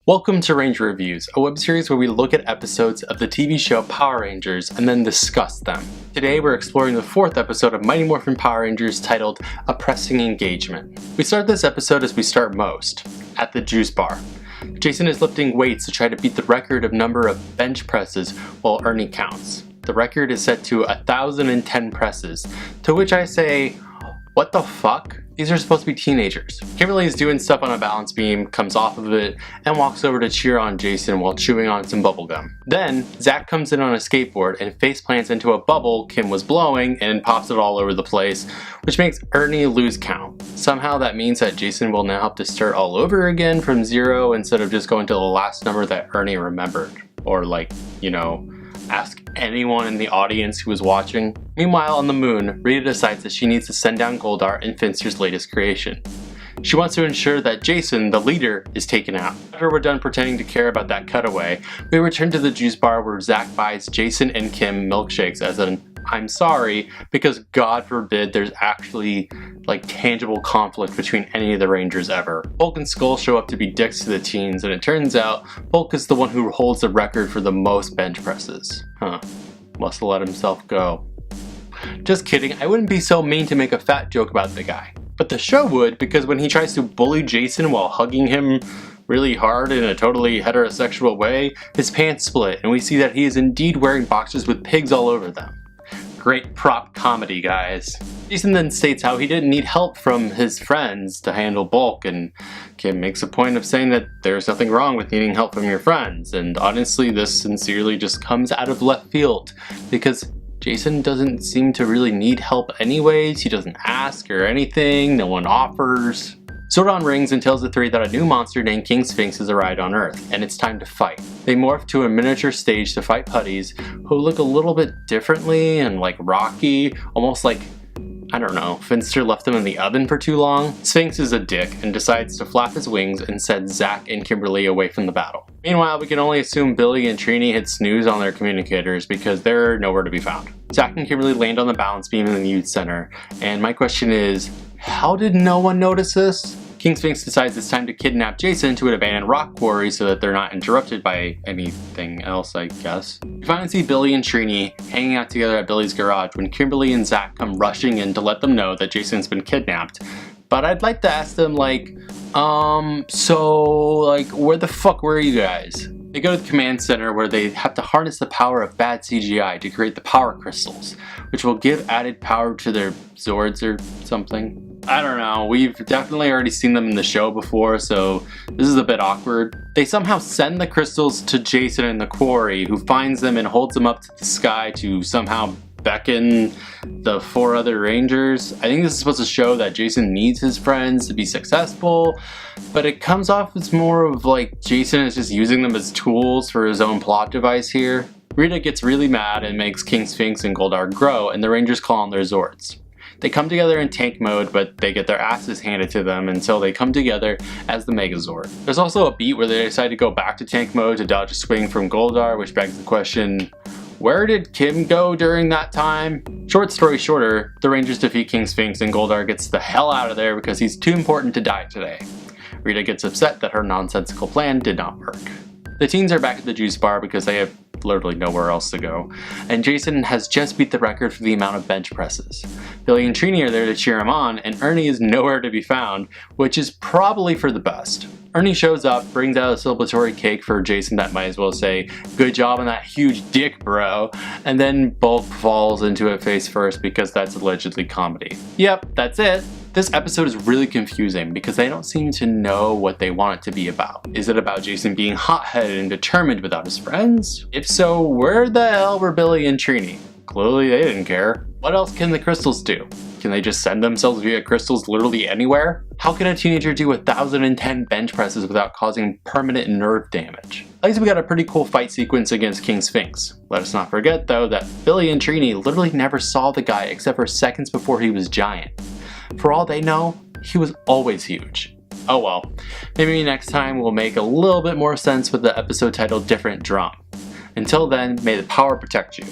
Welcome to Ranger Reviews, a web series where we look at episodes of the TV show Power Rangers and then discuss them. Today we're exploring the 4th episode of Mighty Morphin Power Rangers titled A Pressing Engagement. We start this episode as we start most, at the juice bar. Jason is lifting weights to try to beat the record of number of bench presses while Ernie counts. The record is set to 1,010 presses, to which I say, what the fuck? These are supposed to be teenagers. Kimberly is doing stuff on a balance beam, comes off of it, and walks over to cheer on Jason while chewing on some bubblegum. Then, Zach comes in on a skateboard and face plants into a bubble Kim was blowing and pops it all over the place, which makes Ernie lose count. Somehow that means that Jason will now have to start all over again from 0 instead of just going to the last number that Ernie remembered. Or ask anyone in the audience who was watching. Meanwhile, on the moon, Rita decides that she needs to send down Goldar and Finster's latest creation. She wants to ensure that Jason, the leader, is taken out. After we're done pretending to care about that cutaway, we return to the juice bar where Zach buys Jason and Kim milkshakes as an I'm sorry, because God forbid there's actually tangible conflict between any of the Rangers ever. Bulk and Skull show up to be dicks to the teens, and it turns out Bulk is the one who holds the record for the most bench presses. Must have let himself go. Just kidding, I wouldn't be so mean to make a fat joke about the guy. But the show would, because when he tries to bully Jason while hugging him really hard in a totally heterosexual way, his pants split, and we see that he is indeed wearing boxers with pigs all over them. Great prop comedy, guys. Jason then states how he didn't need help from his friends to handle Bulk, and Kim makes a point of saying that there's nothing wrong with needing help from your friends, and honestly this sincerely just comes out of left field, because Jason doesn't seem to really need help anyways. He doesn't ask or anything, no one offers. Zordon rings and tells the three that a new monster named King Sphinx has arrived on Earth, and it's time to fight. They morph to a miniature stage to fight putties, who look a little bit differently and rocky, almost like, I don't know, Finster left them in the oven for too long. Sphinx is a dick and decides to flap his wings and send Zach and Kimberly away from the battle. Meanwhile, we can only assume Billy and Trini hit snooze on their communicators because they're nowhere to be found. Zach and Kimberly land on the balance beam in the youth center, and my question is, how did no one notice this? King Sphinx decides it's time to kidnap Jason to an abandoned rock quarry so that they're not interrupted by anything else, I guess. We finally see Billy and Trini hanging out together at Billy's garage when Kimberly and Zach come rushing in to let them know that Jason's been kidnapped. But I'd like to ask them where the fuck were you guys? They go to the command center where they have to harness the power of bad CGI to create the power crystals, which will give added power to their Zords or something. I don't know, we've definitely already seen them in the show before, so this is a bit awkward. They somehow send the crystals to Jason in the quarry, who finds them and holds them up to the sky to somehow beckon the 4 other Rangers. I think this is supposed to show that Jason needs his friends to be successful, but it comes off as more of Jason is just using them as tools for his own plot device here. Rita gets really mad and makes King Sphinx and Goldar grow, and the Rangers call on their Zords. They come together in tank mode, but they get their asses handed to them until they come together as the Megazord. There's also a beat where they decide to go back to tank mode to dodge a swing from Goldar, which begs the question, where did Kim go during that time? Short story shorter, the Rangers defeat King Sphinx and Goldar gets the hell out of there because he's too important to die today. Rita gets upset that her nonsensical plan did not work. The teens are back at the juice bar because they have literally nowhere else to go, and Jason has just beat the record for the amount of bench presses. Billy and Trini are there to cheer him on, and Ernie is nowhere to be found, which is probably for the best. Ernie shows up, brings out a celebratory cake for Jason that might as well say, good job on that huge dick, bro, and then Bulk falls into it face first because that's allegedly comedy. Yep, that's it. This episode is really confusing because they don't seem to know what they want it to be about. Is it about Jason being hot-headed and determined without his friends? If so, where the hell were Billy and Trini? Clearly they didn't care. What else can the crystals do? Can they just send themselves via crystals literally anywhere? How can a teenager do 1,010 bench presses without causing permanent nerve damage? At least we got a pretty cool fight sequence against King Sphinx. Let us not forget though that Billy and Trini literally never saw the guy except for seconds before he was giant. For all they know, he was always huge. Oh well, maybe next time we'll make a little bit more sense with the episode titled Different Drum. Until then, may the power protect you.